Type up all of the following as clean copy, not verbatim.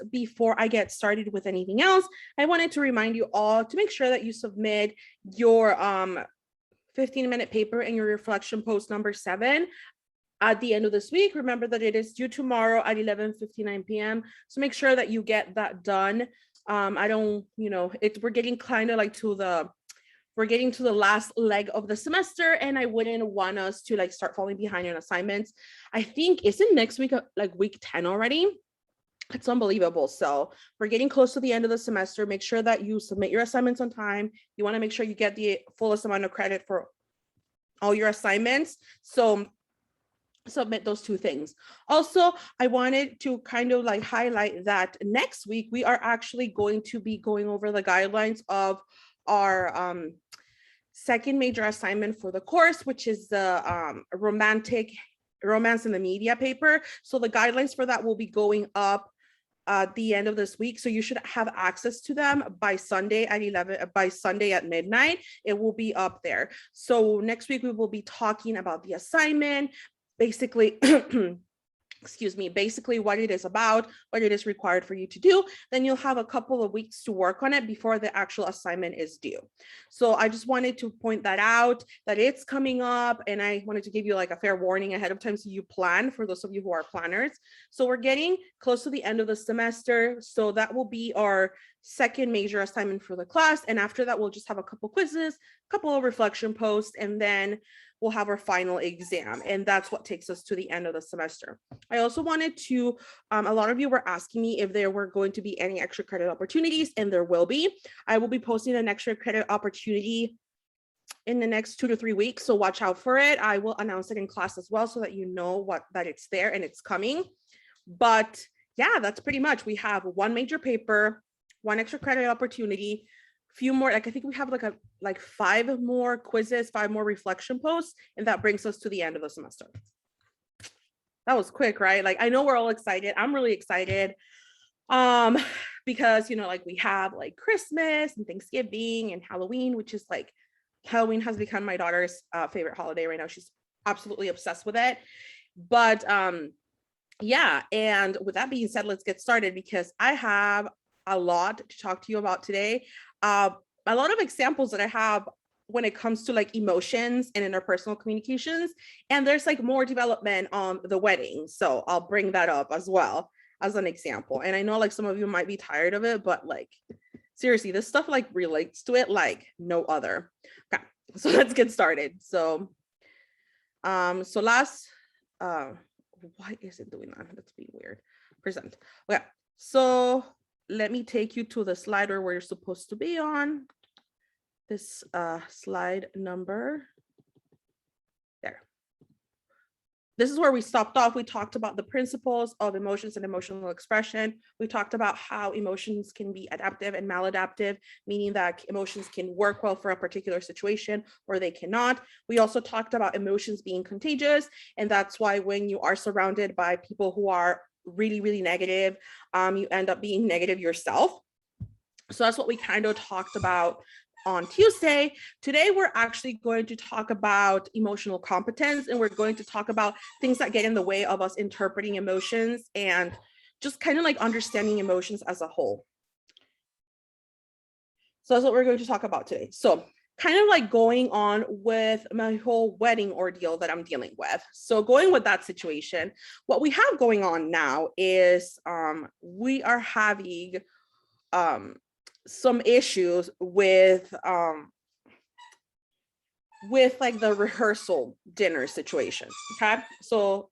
before I get started with anything else, I wanted to remind you all to make sure that you submit your 15-minute paper and your reflection post number 7 at the end of this week. Remember that it is due tomorrow at 11:59 p.m. So make sure that you get that done. I don't, we're getting kind of like we're getting to the last leg of the semester, and I wouldn't want us to like start falling behind on assignments. I think isn't next week like week 10 already? It's unbelievable. So we're getting close to the end of the semester. Make sure that you submit your assignments on time. You want to make sure you get the fullest amount of credit for all your assignments. So submit those 2 things. Also, I wanted to kind of like highlight that next week we are actually going to be going over the guidelines of our second major assignment for the course, which is the romance in the media paper. So the guidelines for that will be going up at the end of this week. So you should have access to them by Sunday at midnight. It will be up there. So next week we will be talking about the assignment, basically basically what it is about, what it is required for you to do. Then you'll have a couple of weeks to work on it before the actual assignment is due. So I just wanted to point that out, that it's coming up, and I wanted to give you like a fair warning ahead of time so you plan, for those of you who are planners. So we're getting close to the end of the semester. So that will be our second major assignment for the class. And after that, we'll just have a couple quizzes, a couple of reflection posts, and then we'll have our final exam. And that's what takes us to the end of the semester. I also wanted to, a lot of you were asking me if there were going to be any extra credit opportunities, and there will be. I will be posting an extra credit opportunity in the next 2 to 3 weeks. So watch out for it. I will announce it in class as well so that you know that it's there and it's coming. But yeah, that's pretty much, we have 1 major paper, 1 extra credit opportunity, few more, like I think we have like 5 more quizzes, 5 more reflection posts, and that brings us to the end of the semester. That was quick, right? Like I know we're all excited. I'm really excited because like we have like Christmas and Thanksgiving and Halloween, which is like, Halloween has become my daughter's favorite holiday right now. She's absolutely obsessed with it. But yeah, and with that being said, let's get started because I have a lot to talk to you about today. A lot of examples that I have when it comes to like emotions and interpersonal communications, and there's like more development on the wedding, so I'll bring that up as well as an example. And I know like some of you might be tired of it, but like seriously, this stuff like relates to it like no other. Okay, so let's get started. So last why is it doing that? That's being weird. Present. Okay, so let me take you to the slide where we're supposed to be on. This slide number. There. This is where we stopped off. We talked about the principles of emotions and emotional expression. We talked about how emotions can be adaptive and maladaptive, meaning that emotions can work well for a particular situation or they cannot. We also talked about emotions being contagious, and that's why when you are surrounded by people who are really, really negative, you end up being negative yourself. So that's what we kind of talked about on Tuesday. Today, we're actually going to talk about emotional competence, and we're going to talk about things that get in the way of us interpreting emotions and just kind of like understanding emotions as a whole. So that's what we're going to talk about today. So kind of like going on with my whole wedding ordeal that I'm dealing with. So going with that situation, what we have going on now is we are having some issues with like the rehearsal dinner situation. Okay, so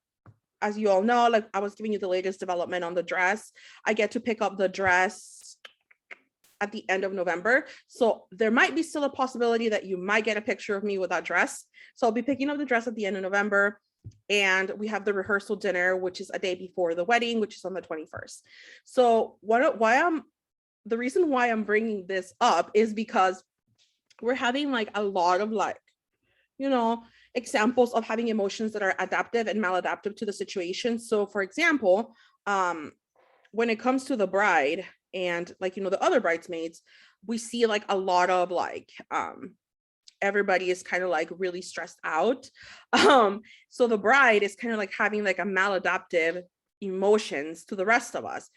as you all know, like I was giving you the latest development on the dress. I get to pick up the dress at the end of November. So there might be still a possibility that you might get a picture of me with that dress. So I'll be picking up the dress at the end of November. And we have the rehearsal dinner, which is a day before the wedding, which is on the 21st. So the reason why I'm bringing this up is because we're having like a lot of like, examples of having emotions that are adaptive and maladaptive to the situation. So for example, when it comes to the bride and like, the other bridesmaids, we see like a lot of like, everybody is kind of like really stressed out. So the bride is kind of like having like a maladaptive emotions to the rest of us.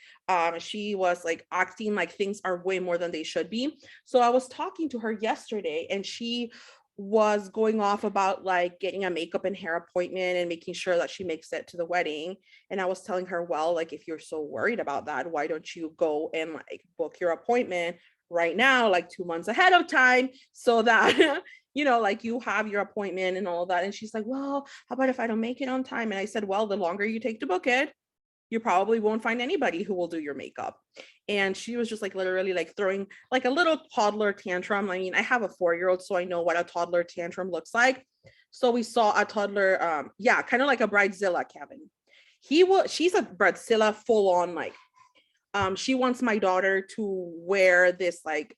She was like acting like things are way more than they should be. So I was talking to her yesterday, and she was going off about like getting a makeup and hair appointment and making sure that she makes it to the wedding. And I was telling her, well, like, if you're so worried about that, why don't you go and like book your appointment right now, like 2 months ahead of time, so that like you have your appointment and all that. And she's like, well, how about if I don't make it on time? And I said, well, the longer you take to book it, you probably won't find anybody who will do your makeup. And she was just like literally like throwing like a little toddler tantrum. I mean, I have a 4-year-old, so I know what a toddler tantrum looks like. So we saw a toddler, kind of like a bridezilla, Kevin. She's a bridezilla full on, like, she wants my daughter to wear this, like,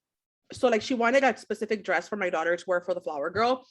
so like she wanted a specific dress for my daughter to wear for the flower girl.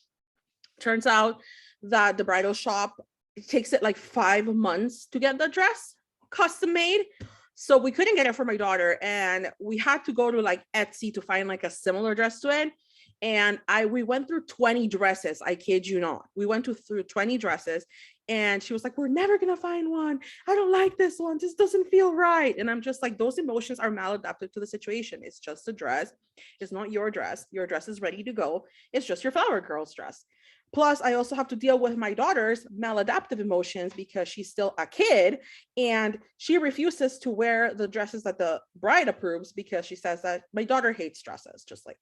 Turns out that the bridal shop, it takes it like 5 months to get the dress custom made. So we couldn't get it for my daughter, and we had to go to like Etsy to find like a similar dress to it. And we went through 20 dresses. I kid you not. We went through 20 dresses, and she was like, we're never gonna find one. I don't like this one. This doesn't feel right. And I'm just like, those emotions are maladaptive to the situation. It's just a dress. It's not your dress. Your dress is ready to go. It's just your flower girl's dress. Plus, I also have to deal with my daughter's maladaptive emotions because she's still a kid, and she refuses to wear the dresses that the bride approves because she says that my daughter hates dresses, just like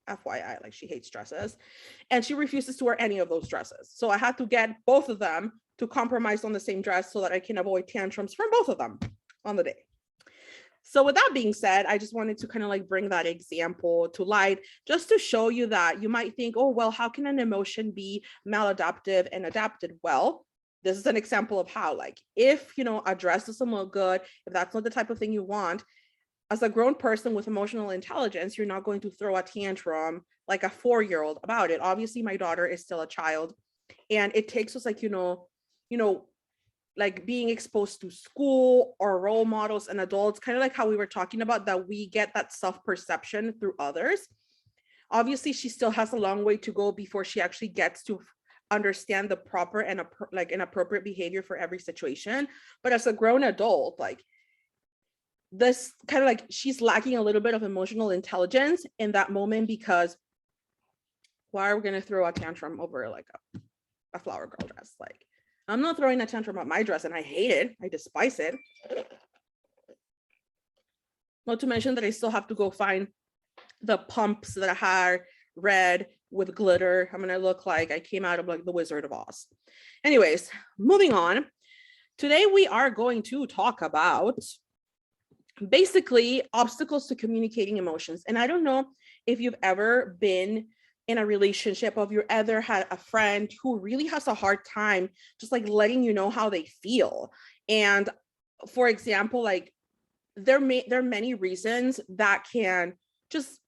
FYI, like she hates dresses, and she refuses to wear any of those dresses. So I had to get both of them to compromise on the same dress so that I can avoid tantrums from both of them on the day. So with that being said, I just wanted to kind of like bring that example to light, just to show you that you might think, oh, well, how can an emotion be maladaptive and adapted? Well, this is an example of how, like, if, a dress doesn't look good, if that's not the type of thing you want, as a grown person with emotional intelligence, you're not going to throw a tantrum like a 4-year-old about it. Obviously, my daughter is still a child, and it takes us like, like being exposed to school or role models and adults, kind of like how we were talking about, that we get that self-perception through others. Obviously, she still has a long way to go before she actually gets to understand the proper and like an appropriate behavior for every situation. But as a grown adult, like, this kind of like she's lacking a little bit of emotional intelligence in that moment, because why are we going to throw a tantrum over like a flower girl dress? Like, I'm not throwing a tantrum at my dress, and I hate it. I despise it. Not to mention that I still have to go find the pumps that I had red with glitter. I'm gonna look like I came out of like the Wizard of Oz. Anyways, moving on. Today we are going to talk about basically obstacles to communicating emotions. And I don't know if you've ever been in a relationship, or if you ever had a friend who really has a hard time just like letting you know how they feel. And for example, like there are many reasons that can just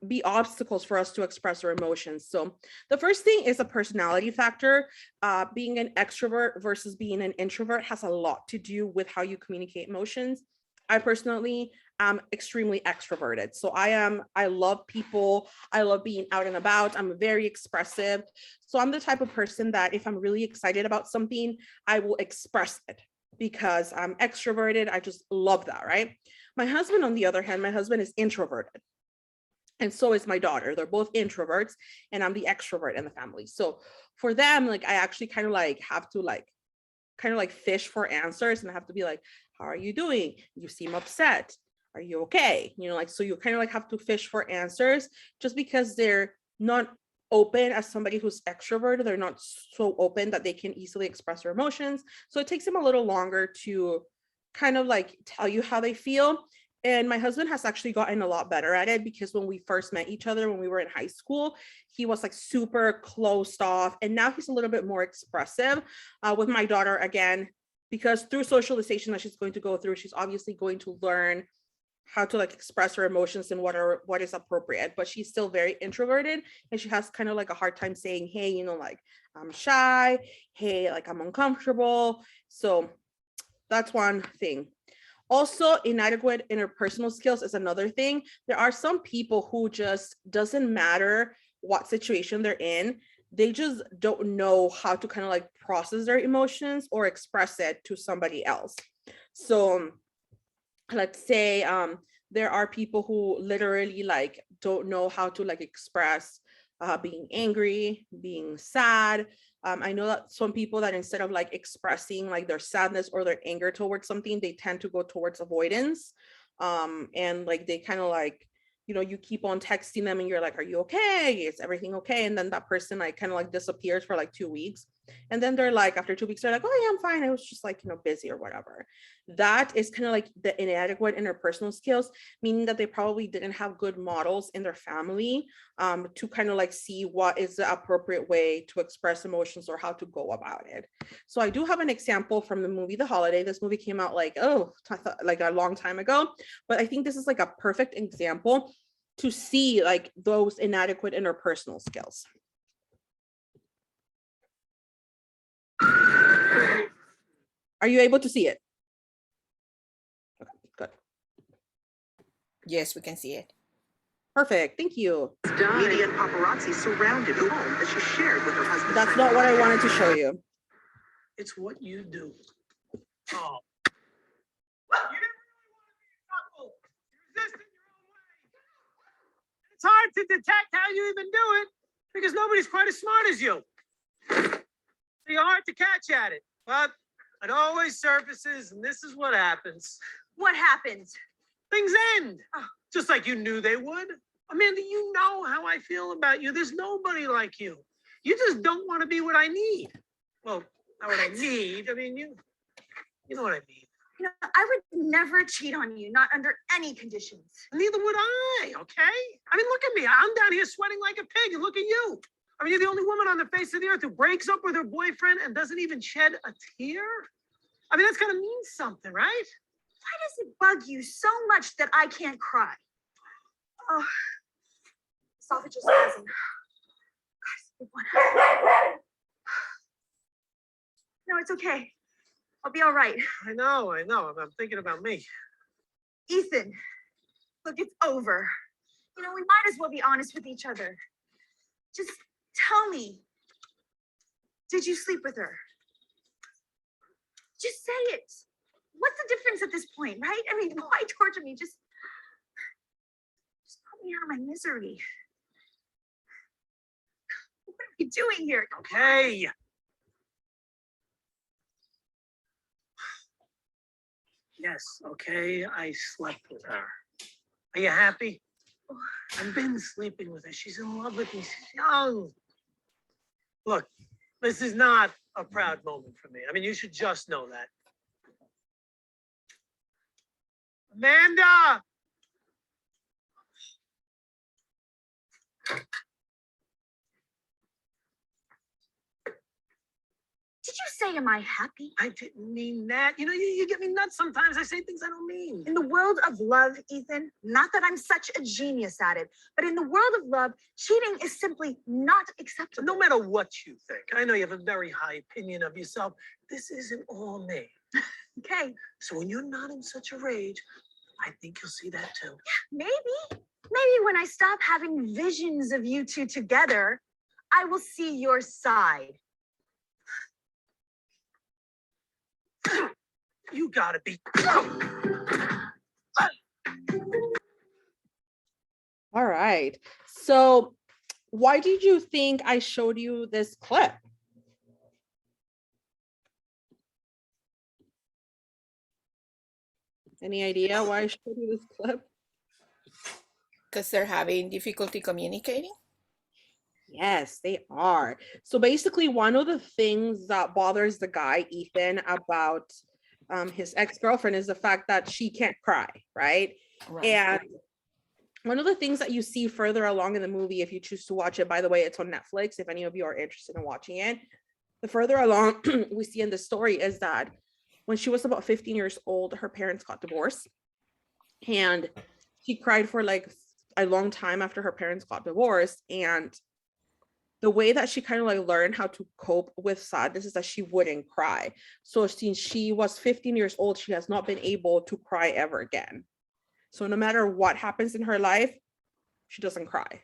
be obstacles for us to express our emotions. So the first thing is a personality factor. Being an extrovert versus being an introvert has a lot to do with how you communicate emotions. I personally am extremely extroverted. So I love people. I love being out and about. I'm very expressive. So I'm the type of person that if I'm really excited about something, I will express it because I'm extroverted. I just love that, right? My husband, on the other hand, my husband is introverted. And so is my daughter. They're both introverts, and I'm the extrovert in the family. So for them, like, I actually kind of like have to like kind of like fish for answers, and I have to be like, how are you doing? You seem upset. Are you okay? Like, so you kind of like have to fish for answers, just because they're not open as somebody who's extroverted. They're not so open that they can easily express their emotions. So it takes them a little longer to kind of like tell you how they feel. And my husband has actually gotten a lot better at it, because when we first met each other, when we were in high school, he was like super closed off. And now he's a little bit more expressive. With my daughter, again, because through socialization that she's going to go through, she's obviously going to learn how to like express her emotions and what is appropriate. But she's still very introverted, and she has kind of like a hard time saying, hey, like, I'm shy. Hey, like, I'm uncomfortable. So that's one thing. Also, inadequate interpersonal skills is another thing. There are some people who just doesn't matter what situation they're in, they just don't know how to kind of like process their emotions or express it to somebody else. So let's say there are people who literally like don't know how to like express being angry, being sad. I know that some people that instead of like expressing like their sadness or their anger towards something, they tend to go towards avoidance. And like they kind of like, you know, you keep on texting them and you're like, are you okay? Is everything okay? And then that person like kind of like disappears for like 2 weeks. And then they're like, after 2 weeks, they're like, oh yeah, I'm fine. I was just like, you know, busy or whatever. That is kind of like the inadequate interpersonal skills, meaning that they probably didn't have good models in their family to kind of like see what is the appropriate way to express emotions or how to go about it. So I do have an example from the movie The Holiday. This movie came out like, like a long time ago, but I think this is like a perfect example to see like those inadequate interpersonal skills. Are you able to see it? Okay, good. Yes, we can see it. Perfect. Thank you. Media and paparazzi surrounded the home that she shared with her husband. That's not what I wanted to show you. It's what you do. Oh. You didn't really want to be a couple. You're resisting your own way. It's hard to detect how you even do it because nobody's quite as smart as you. So you're hard to catch at it, but it always surfaces, and this is what happens. What happens? Things end, just like you knew they would. Amanda, you know how I feel about you. There's nobody like you. You just don't want to be what I need. Well, not what I need. I mean, you know what I mean. You know, I would never cheat on you, not under any conditions. Neither would I, okay? I mean, look at me. I'm down here sweating like a pig, and look at you. I mean, you're the only woman on the face of the earth who breaks up with her boyfriend and doesn't even shed a tear. I mean, that's gotta mean something, right? Why does it bug you so much that I can't cry? Oh, esophageal spasm. God, no, it's okay. I'll be all right. I know. I'm thinking about me. Ethan, look, it's over. You know, we might as well be honest with each other. Just tell me, did you sleep with her? Just say it. What's the difference at this point, right? I mean, why torture me? Just put me out of my misery. What are we doing here? Okay. Yes, okay, I slept with her. Are you happy? I've been sleeping with her. She's in love with me. She's young. Look, this is not a proud moment for me. I mean, you should just know that. Amanda! Did you say, am I happy? I didn't mean that. You know, you get me nuts sometimes. I say things I don't mean. In the world of love, Ethan, not that I'm such a genius at it, but in the world of love, cheating is simply not acceptable. No matter what you think, I know you have a very high opinion of yourself. This isn't all me. Okay. So when you're not in such a rage, I think you'll see that too. Maybe. Maybe when I stop having visions of you two together, I will see your side. You gotta be. All right. So why did you think I showed you this clip? Any idea why I showed you this clip? Because they're having difficulty communicating? Yes, they are. So basically, one of the things that bothers the guy, Ethan, about his ex-girlfriend is the fact that she can't cry, right? And one of the things that you see further along in the movie, if you choose to watch it, by the way, it's on Netflix, if any of you are interested in watching it, the further along we see in the story is that when she was about 15 years old, her parents got divorced. And she cried for like a long time after her parents got divorced. And the way that she kind of like learned how to cope with sadness is that she wouldn't cry. So since she was 15 years old, she has not been able to cry ever again. So no matter what happens in her life, she doesn't cry.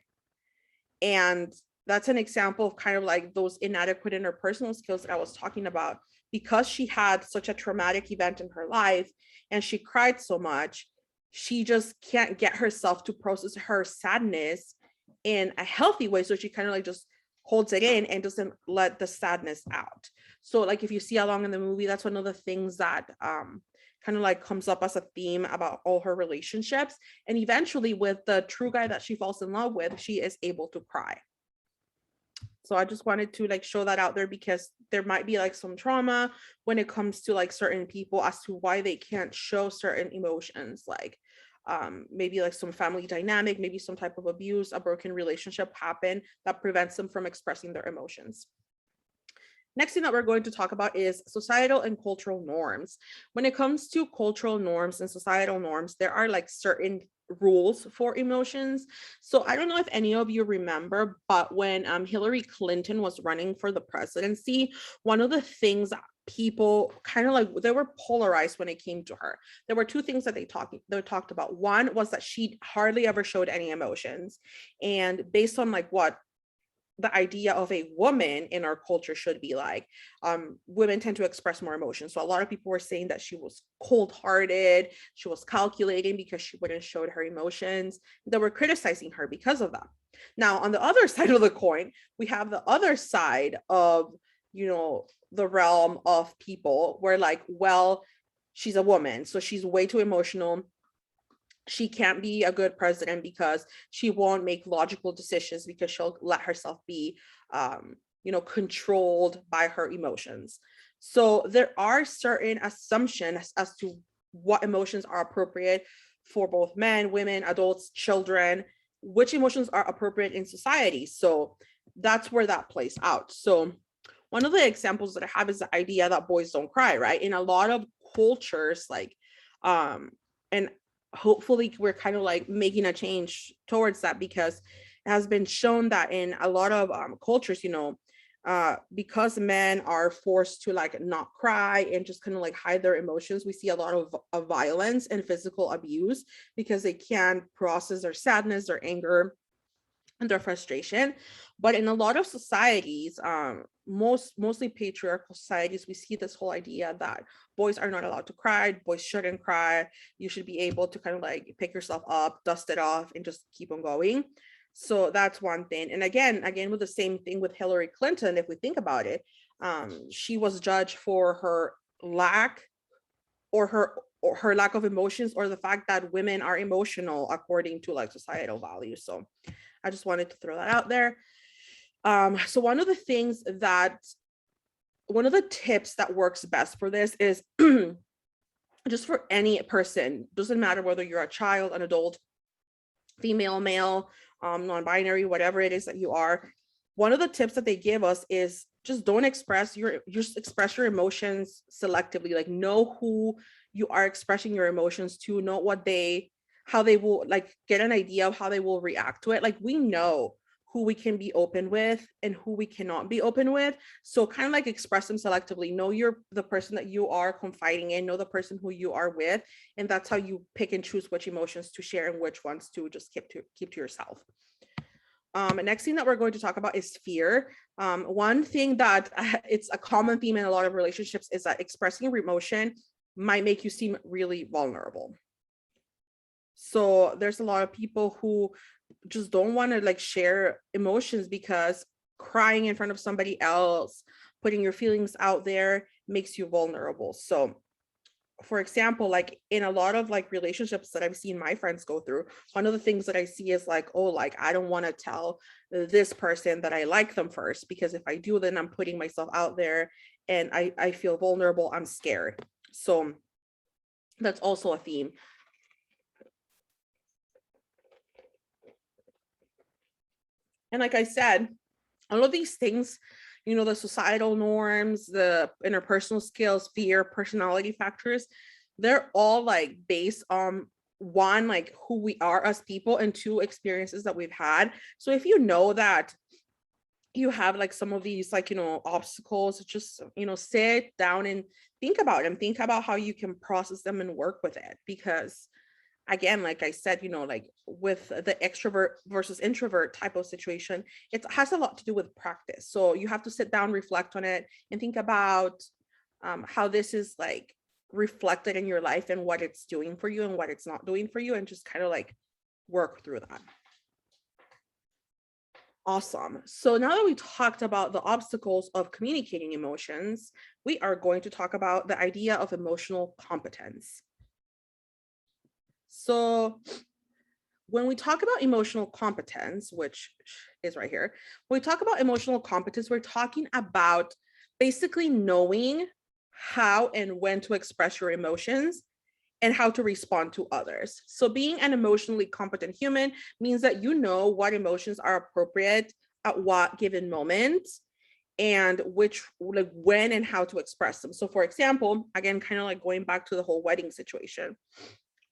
And that's an example of kind of like those inadequate interpersonal skills that I was talking about, because she had such a traumatic event in her life and she cried so much, she just can't get herself to process her sadness in a healthy way. So she kind of like just holds it in and doesn't let the sadness out. So like if you see along in the movie, that's one of the things that kind of like comes up as a theme about all her relationships. And eventually with the true guy that she falls in love with, she is able to cry. So I just wanted to like show that out there because there might be like some trauma when it comes to like certain people as to why they can't show certain emotions, like maybe like some family dynamic, maybe some type of abuse, a broken relationship happen that prevents them from expressing their emotions. Next thing that we're going to talk about is societal and cultural norms. When it comes to cultural norms and societal norms, there are like certain rules for emotions. So I don't know if any of you remember, but when Hillary Clinton was running for the presidency, one of the things that people kind of like, they were polarized when it came to her. There were two things that they talked about. One was that she hardly ever showed any emotions, and based on like what the idea of a woman in our culture should be like, women tend to express more emotions. So a lot of people were saying that she was cold-hearted, she was calculating because she wouldn't show her emotions. They were criticizing her because of that. Now on the other side of the coin, we have the other side of, you know, the realm of people where like, well, she's a woman, so she's way too emotional. She can't be a good president because she won't make logical decisions because she'll let herself be, you know, controlled by her emotions. So there are certain assumptions as to what emotions are appropriate for both men, women, adults, children, which emotions are appropriate in society. So that's where that plays out. So one of the examples that I have is the idea that boys don't cry, right? In a lot of cultures, like, and hopefully we're kind of like making a change towards that, because it has been shown that in a lot of cultures, you know, because men are forced to like not cry and just kind of like hide their emotions, we see a lot of violence and physical abuse because they can't process their sadness, their anger, and their frustration. But in a lot of societies, mostly patriarchal societies, we see this whole idea that boys are not allowed to cry, boys shouldn't cry, you should be able to kind of like pick yourself up, dust it off, and just keep on going. So that's one thing. And again with the same thing with Hillary Clinton, if we think about it, she was judged for her lack or her lack of emotions, or the fact that women are emotional according to like societal values. So I just wanted to throw that out there. So one of the tips that works best for this is just for any person, doesn't matter whether you're a child, an adult, female, male, non-binary, whatever it is that you are. One of the tips that they give us is just don't express your emotions selectively. Like, know who you are expressing your emotions to, know how they will, like, get an idea of how they will react to it. Like, we know who we can be open with and who we cannot be open with. So kind of like express them selectively. Know the person that you are confiding in, know the person who you are with. And that's how you pick and choose which emotions to share and which ones to just keep to yourself. Next thing that we're going to talk about is fear. One thing that it's a common theme in a lot of relationships is that expressing your emotion might make you seem really vulnerable. So there's a lot of people who just don't want to like share emotions because crying in front of somebody else, putting your feelings out there makes you vulnerable. So for example, like in a lot of like relationships that I've seen my friends go through, one of the things that I see is like, oh, like I don't want to tell this person that I like them first, because if I do, then I'm putting myself out there and I feel vulnerable, I'm scared. So that's also a theme. And like I said, all of these things, you know, the societal norms, the interpersonal skills, fear, personality factors, they're all like based on one, like who we are as people, and two, experiences that we've had. So if you know that you have like some of these like, you know, obstacles, just, you know, sit down and think about them, think about how you can process them and work with it. Because again, like I said, you know, like with the extrovert versus introvert type of situation, it has a lot to do with practice. So you have to sit down, reflect on it, and think about how this is like reflected in your life and what it's doing for you and what it's not doing for you, and just kind of like work through that. Awesome. So now that we talked about the obstacles of communicating emotions, we are going to talk about the idea of emotional competence. So when we talk about emotional competence, which is right here, when we talk about emotional competence, we're talking about basically knowing how and when to express your emotions and how to respond to others. So being an emotionally competent human means that you know what emotions are appropriate at what given moment and which, like, when and how to express them. So for example, again, kind of like going back to the whole wedding situation,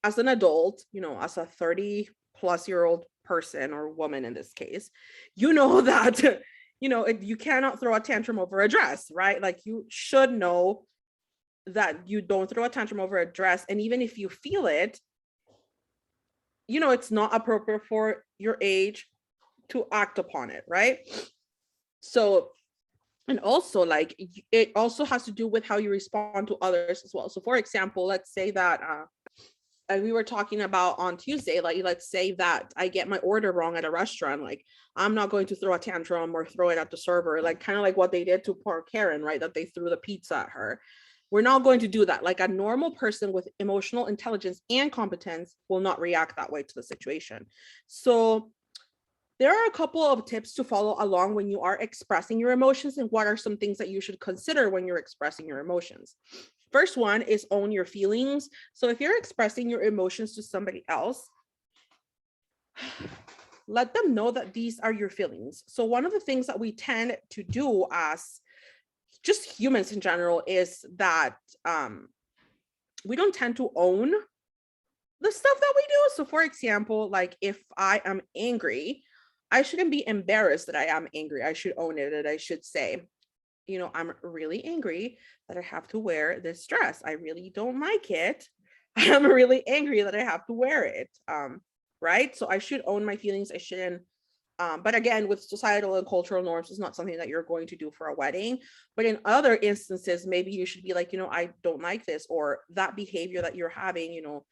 as an adult, you know, as a 30-plus-year-old person or woman in this case, you know that, you know, you cannot throw a tantrum over a dress, right? Like you should know that you don't throw a tantrum over a dress. And even if you feel it, you know, it's not appropriate for your age to act upon it, right? So, and also like, it also has to do with how you respond to others as well. So for example, let's say that, we were talking about on Tuesday, like, let's say that I get my order wrong at a restaurant, like I'm not going to throw a tantrum or throw it at the server, like kind of like what they did to poor Karen, right? That they threw the pizza at her. We're not going to do that. Like a normal person with emotional intelligence and competence will not react that way to the situation. So there are a couple of tips to follow along when you are expressing your emotions, and what are some things that you should consider when you're expressing your emotions. First one is own your feelings. So if you're expressing your emotions to somebody else, let them know that these are your feelings. So one of the things that we tend to do as just humans in general is that we don't tend to own the stuff that we do. So for example, like if I am angry, I shouldn't be embarrassed that I am angry. I should own it, and I should say, you know, I'm really angry that I have to wear this dress. I really don't like it. I'm really angry that I have to wear it. Right? So I should own my feelings. I shouldn't. But again, with societal and cultural norms, it's not something that you're going to do for a wedding. But in other instances, maybe you should be like, you know, I don't like this, or that behavior that you're having, you know,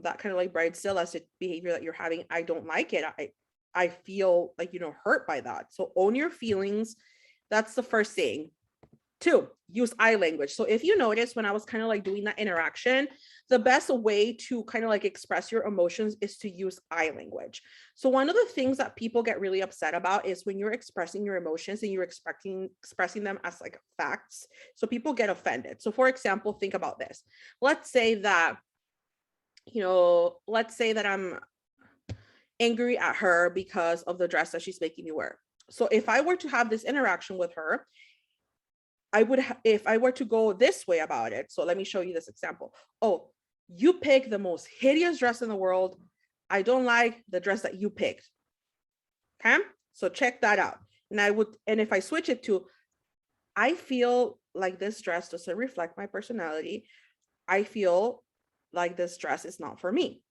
that kind of like bridezilla behavior that you're having, I don't like it. I feel like, you know, hurt by that. So own your feelings. That's the first thing. 2, use I language. So if you notice, when I was kind of like doing that interaction, the best way to kind of like express your emotions is to use I language. So one of the things that people get really upset about is when you're expressing your emotions and you're expressing them as like facts. So people get offended. So for example, think about this. Let's say that, you know, let's say that I'm angry at her because of the dress that she's making me wear. So if I were to have this interaction with her, I would, if I were to go this way about it. So let me show you this example. Oh, you picked the most hideous dress in the world. I don't like the dress that you picked. Okay, so check that out. And I would, and if I switch it to, I feel like this dress doesn't reflect my personality. I feel like this dress is not for me.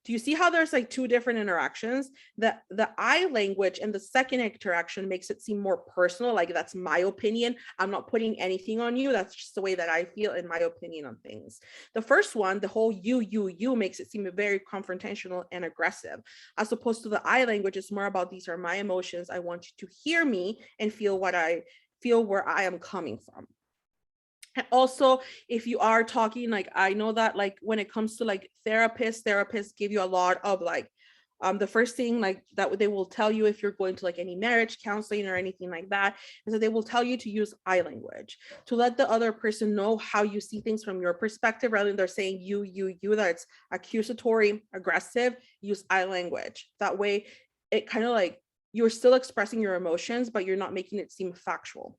Do you see how there's like 2 different interactions? The I language and the second interaction makes it seem more personal, like that's my opinion. I'm not putting anything on you. That's just the way that I feel in my opinion on things. The first one, the whole you makes it seem very confrontational and aggressive, as opposed to the I language is more about these are my emotions. I want you to hear me and feel what I feel, where I am coming from. And also, if you are talking, like, I know that like when it comes to like therapists give you a lot of like, the first thing like that they will tell you if you're going to like any marriage counseling or anything like that, is that they will tell you to use I language to let the other person know how you see things from your perspective, rather than they're saying you, that it's accusatory, aggressive. Use I language. That way, it kind of like you're still expressing your emotions, but you're not making it seem factual.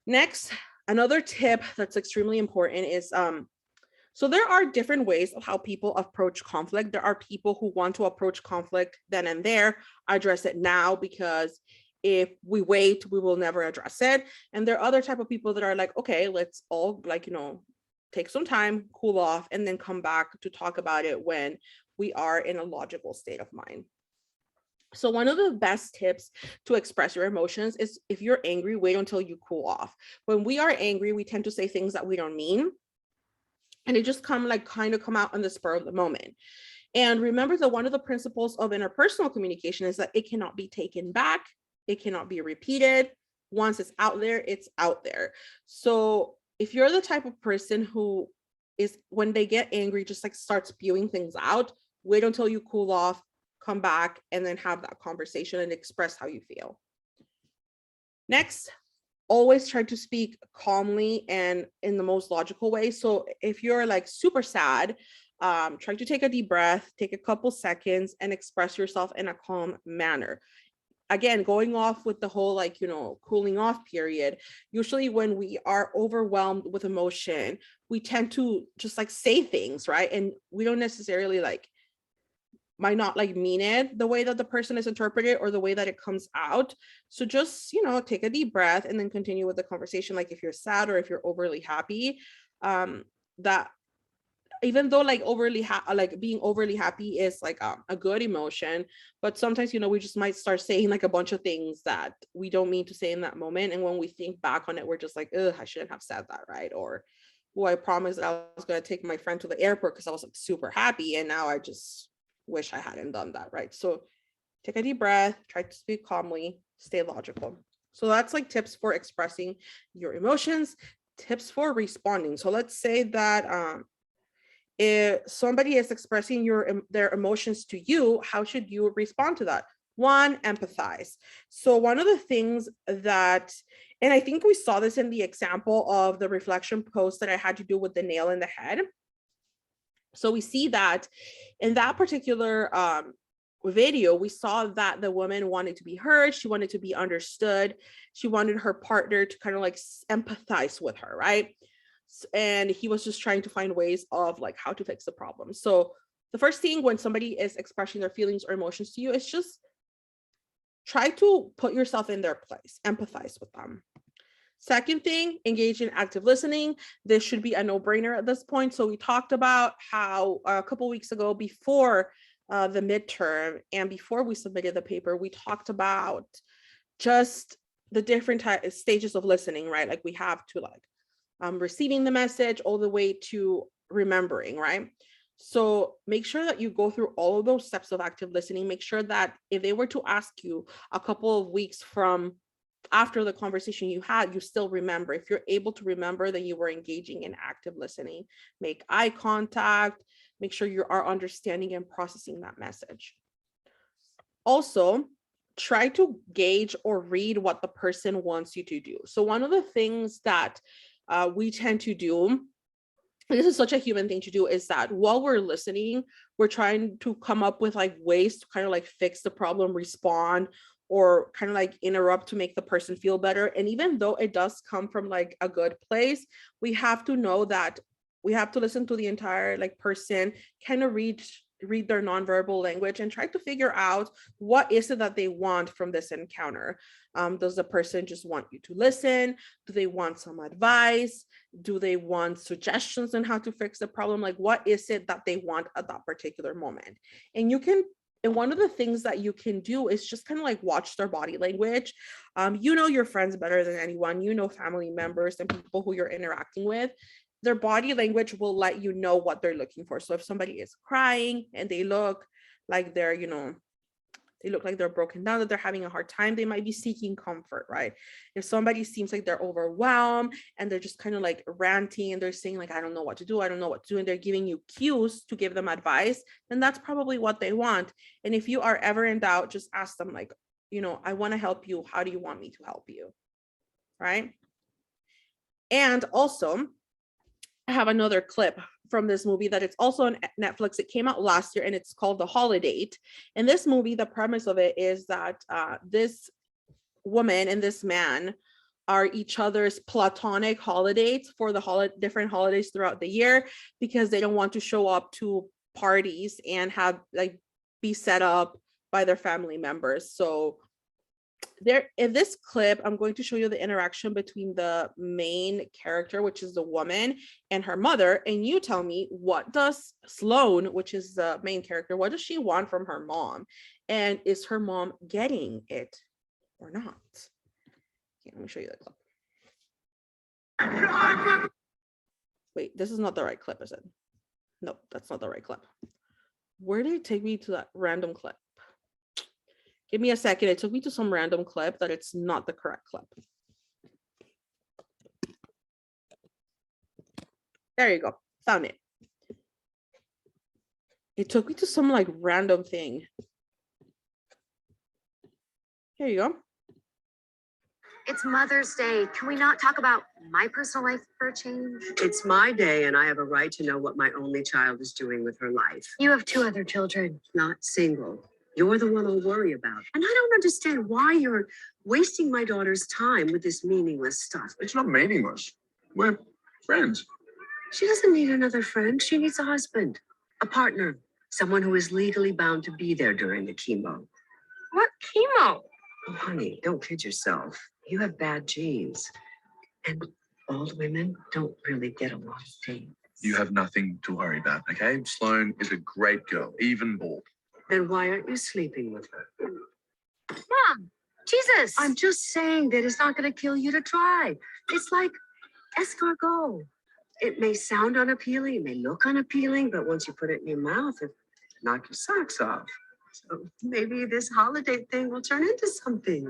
Next, another tip that's extremely important is, so there are different ways of how people approach conflict. There are people who want to approach conflict then and there, address it now, because if we wait, we will never address it. And there are other type of people that are like, okay, let's all like, you know, take some time, cool off, and then come back to talk about it when we are in a logical state of mind. So one of the best tips to express your emotions is if you're angry, wait until you cool off. When we are angry, we tend to say things that we don't mean. And it just kind of come out on the spur of the moment. And remember that one of the principles of interpersonal communication is that it cannot be taken back. It cannot be repeated. Once it's out there, it's out there. So if you're the type of person who is, when they get angry, just like starts spewing things out, wait until you cool off, come back, and then have that conversation and express how you feel. Next, always try to speak calmly and in the most logical way. So if you're like super sad, try to take a deep breath, take a couple seconds, and express yourself in a calm manner. Again, going off with the whole like, cooling off period, usually when we are overwhelmed with emotion, we tend to just like say things, right? And we don't necessarily might not mean it the way that the person is interpreted or the way that it comes out. So just, take a deep breath and then continue with the conversation. Like if you're sad or if you're overly happy, that even though being overly happy is a good emotion, but sometimes we just might start saying a bunch of things that we don't mean to say in that moment, and when we think back on it, we're just like, ugh, I shouldn't have said that, right? Or, oh, I promised I was going to take my friend to the airport because I was super happy, and now I just wish I hadn't done that, right? So take a deep breath, try to speak calmly, stay logical. So that's tips for expressing your emotions, tips for responding. So let's say that if somebody is expressing their emotions to you, how should you respond to that? One, empathize. So one of the things that, and I think we saw this in the example of the reflection post that I had to do with the nail in the head. So we see that in that particular video, we saw that the woman wanted to be heard. She wanted to be understood. She wanted her partner to kind of empathize with her, right? And he was just trying to find ways of how to fix the problem. So the first thing when somebody is expressing their feelings or emotions to you is just try to put yourself in their place, empathize with them. Second thing, engage in active listening. This should be a no-brainer at this point. So we talked about how a couple weeks ago, before the midterm and before we submitted the paper, we talked about just the different stages of listening, right? We have to receiving the message all the way to remembering, right? So make sure that you go through all of those steps of active listening. Make sure that if they were to ask you a couple of weeks from after the conversation you had, you still remember. If you're able to remember, then you were engaging in active listening. Make eye contact, make sure you are understanding and processing that message. Also, try to gauge or read what the person wants you to do. So one of the things that we tend to do, and this is such a human thing to do, is that while we're listening, we're trying to come up with ways to kind of fix the problem, respond, or kind of interrupt to make the person feel better. And even though it does come from a good place, we have to know that we have to listen to the entire person, kind of read their nonverbal language and try to figure out what is it that they want from this encounter. Does the person just want you to listen? Do they want some advice? Do they want suggestions on how to fix the problem? What is it that they want at that particular moment? And one of the things that you can do is just kind of watch their body language. Your friends better than anyone, family members and people who you're interacting with. Their body language will let you know what they're looking for. So if somebody is crying and they look like they're, they look like they're broken down, that they're having a hard time, they might be seeking comfort, right? If somebody seems like they're overwhelmed and they're just kind of ranting and they're saying I don't know what to do, and they're giving you cues to give them advice, then that's probably what they want. And if you are ever in doubt, just ask them I want to help you. How do you want me to help you? Right? And also, I have another clip from this movie that it's also on Netflix. It came out last year and it's called The Holidate. In this movie, the premise of it is that this woman and this man are each other's platonic holidates for the different holidays throughout the year, because they don't want to show up to parties and have be set up by their family members. So there in this clip, I'm going to show you the interaction between the main character, which is the woman, and her mother, and you tell me, what does Sloane, which is the main character, what does she want from her mom, and is her mom getting it or not? Okay, let me show you the clip. Wait, this is not the right clip, is it? No, that's not the right clip. Where did it take me to that random clip? Give me a second. It took me to some random clip that it's not the correct clip. There you go. Found it. It took me to some like random thing. Here you go. It's Mother's Day. Can we not talk about my personal life for a change? It's my day, and I have a right to know what my only child is doing with her life. You have 2 other children. Not single. You're the one I'll worry about. And I don't understand why you're wasting my daughter's time with this meaningless stuff. It's not meaningless. We're friends. She doesn't need another friend. She needs a husband, a partner, someone who is legally bound to be there during the chemo. What chemo? Oh, honey, don't kid yourself. You have bad genes. And old women don't really get along dates. You have nothing to worry about, okay? Sloane is a great girl, even bald. Then why aren't you sleeping with her? Mom, Jesus. I'm just saying that it's not going to kill you to try. It's like escargot. It may sound unappealing, it may look unappealing, but once you put it in your mouth, it knock your socks off. So maybe this holiday thing will turn into something.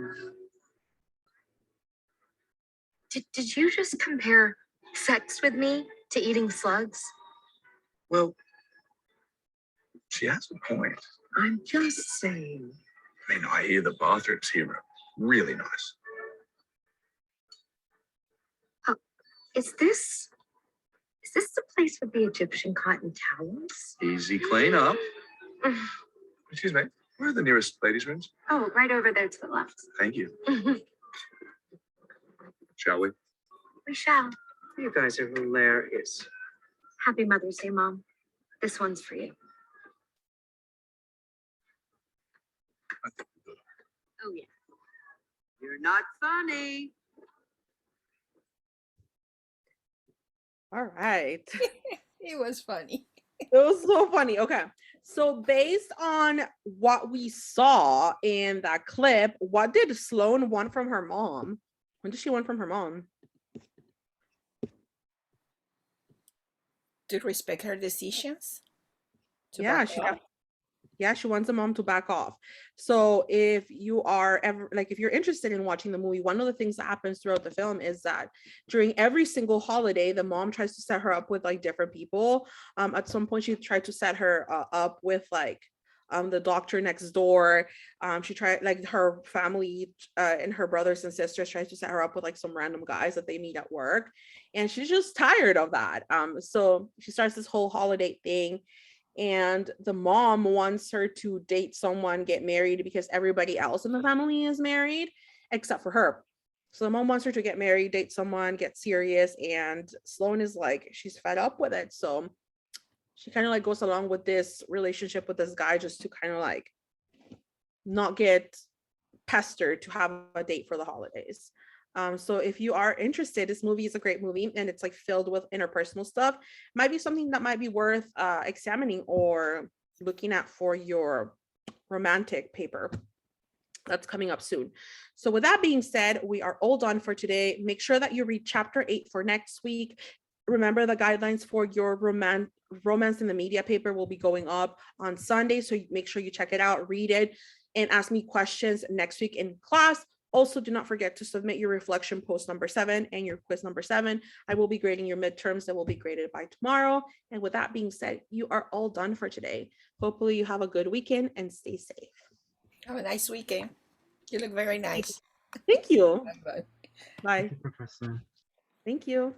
Did you just compare sex with me to eating slugs? Well, she has a point. I'm just saying. I mean, I hear the bathrooms here are really nice. Is this the place with the Egyptian cotton towels? Easy clean up. Excuse me, where are the nearest ladies' rooms? Oh, right over there to the left. Thank you. Shall we? We shall. You guys are hilarious. Happy Mother's Day, Mom. This one's for you. Oh, yeah. You're not funny. All right. It was funny. It was so funny. Okay. So based on what we saw in that clip, what did Sloane want from her mom? What did she want from her mom? To respect her decisions. To Yeah, back off. she wants the mom to back off. So if you are ever like, if you're interested in watching the movie, one of the things that happens throughout the film is that during every single holiday, the mom tries to set her up with like different people. At some point, she tried to set her up with like the doctor next door. She tried, like, her family and her brothers and sisters tried to set her up with like some random guys that they meet at work, and she's just tired of that. So she starts this whole holiday thing, and the mom wants her to date someone, get married, because everybody else in the family is married except for her. So the mom wants her to get married, date someone, get serious, and Sloane is like, she's fed up with it. So she kind of like goes along with this relationship with this guy just to kind of like not get pestered to have a date for the holidays. So if you are interested, this movie is a great movie, and it's like filled with interpersonal stuff. Might be something that might be worth examining or looking at for your romantic paper that's coming up soon. So with that being said, we are all done for today. Make sure that you read chapter 8 for next week. Remember, the guidelines for your romance in the media paper will be going up on Sunday. So make sure you check it out, read it, and ask me questions next week in class. Also, do not forget to submit your reflection post number 7 and your quiz number 7. I will be grading your midterms that will be graded by tomorrow. And with that being said, you are all done for today. Hopefully you have a good weekend and stay safe. Have a nice weekend. You look very nice. Thank you. Bye. Bye. Thank you, Professor. Thank you.